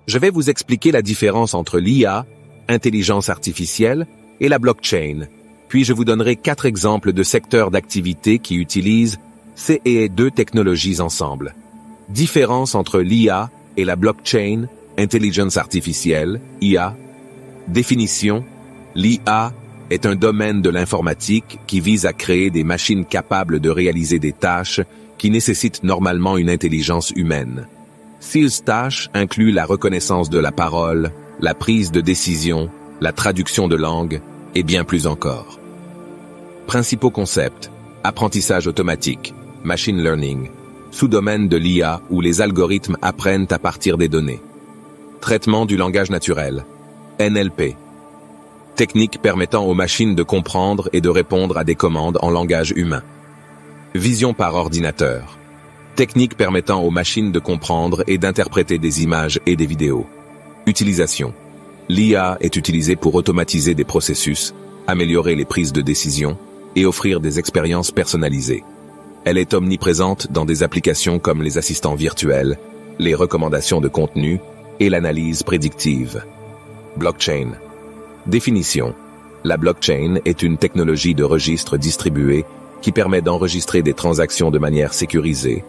Je vais vous expliquer la différence entre l'IA, intelligence artificielle, et la blockchain, puis je vous donnerai 4 exemples de secteurs d'activité qui utilisent ces deux technologies ensemble. Différence entre l'IA et la blockchain, intelligence artificielle, IA. Définition: l'IA est un domaine de l'informatique qui vise à créer des machines capables de réaliser des tâches qui nécessitent normalement une intelligence humaine. Ces tâches incluent la reconnaissance de la parole, la prise de décision, la traduction de langue, et bien plus encore. Principaux concepts: apprentissage automatique, machine learning, sous-domaine de l'IA où les algorithmes apprennent à partir des données. Traitement du langage naturel, NLP. Technique permettant aux machines de comprendre et de répondre à des commandes en langage humain. Vision par ordinateur. Technique permettant aux machines de comprendre et d'interpréter des images et des vidéos. Utilisation. L'IA est utilisée pour automatiser des processus, améliorer les prises de décision et offrir des expériences personnalisées. Elle est omniprésente dans des applications comme les assistants virtuels, les recommandations de contenu et l'analyse prédictive. Blockchain. Définition. La blockchain est une technologie de registre distribué qui permet d'enregistrer des transactions de manière sécurisée,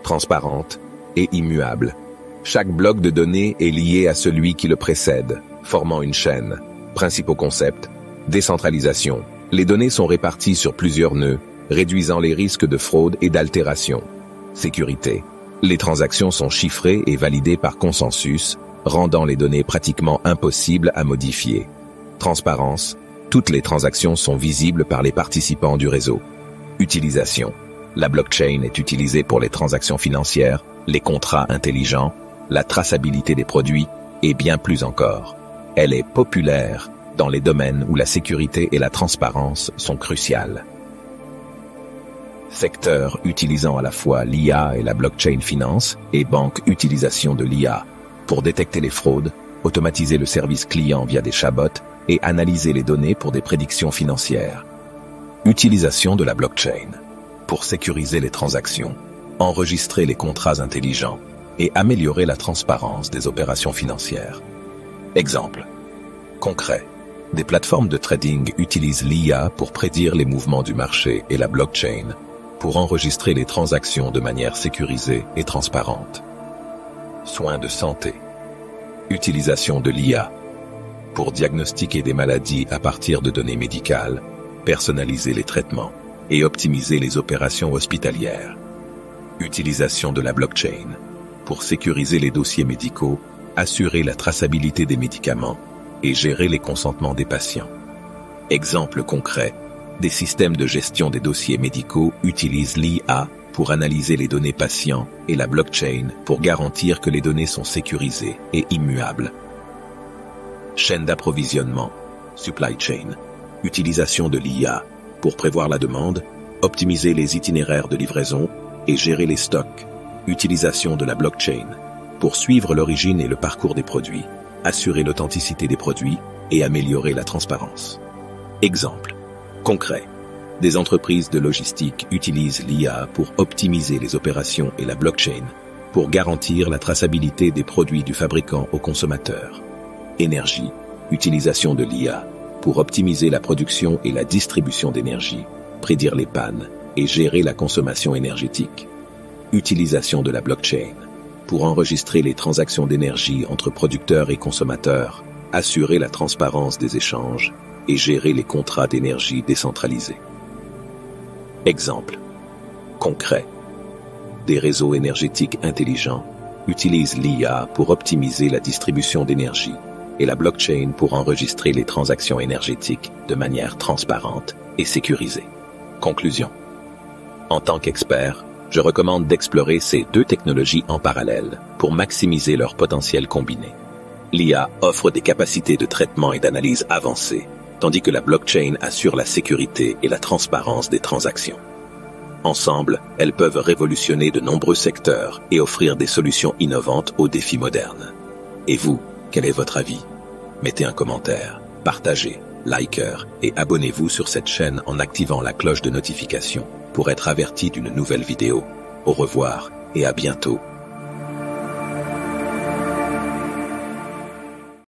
transparente et immuable. Chaque bloc de données est lié à celui qui le précède, formant une chaîne. Principaux concepts: décentralisation. Les données sont réparties sur plusieurs nœuds, réduisant les risques de fraude et d'altération. Sécurité. Les transactions sont chiffrées et validées par consensus, rendant les données pratiquement impossibles à modifier. Transparence. Toutes les transactions sont visibles par les participants du réseau. Utilisation. La blockchain est utilisée pour les transactions financières, les contrats intelligents, la traçabilité des produits et bien plus encore. Elle est populaire dans les domaines où la sécurité et la transparence sont cruciales. Secteur utilisant à la fois l'IA et la blockchain: finance et banque. Utilisation de l'IA pour détecter les fraudes, automatiser le service client via des chatbots et analyser les données pour des prédictions financières. Utilisation de la blockchain pour sécuriser les transactions, enregistrer les contrats intelligents et améliorer la transparence des opérations financières. Exemple concret. Des plateformes de trading utilisent l'IA pour prédire les mouvements du marché et la blockchain pour enregistrer les transactions de manière sécurisée et transparente. Soins de santé. Utilisation de l'IA pour diagnostiquer des maladies à partir de données médicales, personnaliser les traitements et optimiser les opérations hospitalières. Utilisation de la blockchain pour sécuriser les dossiers médicaux, assurer la traçabilité des médicaments et gérer les consentements des patients. Exemple concret. Des systèmes de gestion des dossiers médicaux utilisent l'IA pour analyser les données patients et la blockchain pour garantir que les données sont sécurisées et immuables. Chaîne d'approvisionnement, supply chain. Utilisation de l'IA pour prévoir la demande, optimiser les itinéraires de livraison et gérer les stocks. Utilisation de la blockchain pour suivre l'origine et le parcours des produits, assurer l'authenticité des produits et améliorer la transparence. Exemple concret. Des entreprises de logistique utilisent l'IA pour optimiser les opérations et la blockchain pour garantir la traçabilité des produits du fabricant au consommateur. Énergie. Utilisation de l'IA pour optimiser la production et la distribution d'énergie, prédire les pannes et gérer la consommation énergétique. Utilisation de la blockchain pour enregistrer les transactions d'énergie entre producteurs et consommateurs, assurer la transparence des échanges et gérer les contrats d'énergie décentralisés. Exemple concret. Des réseaux énergétiques intelligents utilisent l'IA pour optimiser la distribution d'énergie et la blockchain pour enregistrer les transactions énergétiques de manière transparente et sécurisée. Conclusion. En tant qu'expert, je recommande d'explorer ces deux technologies en parallèle pour maximiser leur potentiel combiné. L'IA offre des capacités de traitement et d'analyse avancées, tandis que la blockchain assure la sécurité et la transparence des transactions. Ensemble, elles peuvent révolutionner de nombreux secteurs et offrir des solutions innovantes aux défis modernes. Et vous, quel est votre avis? Mettez un commentaire, partagez, likez et abonnez-vous sur cette chaîne en activant la cloche de notification pour être averti d'une nouvelle vidéo. Au revoir et à bientôt.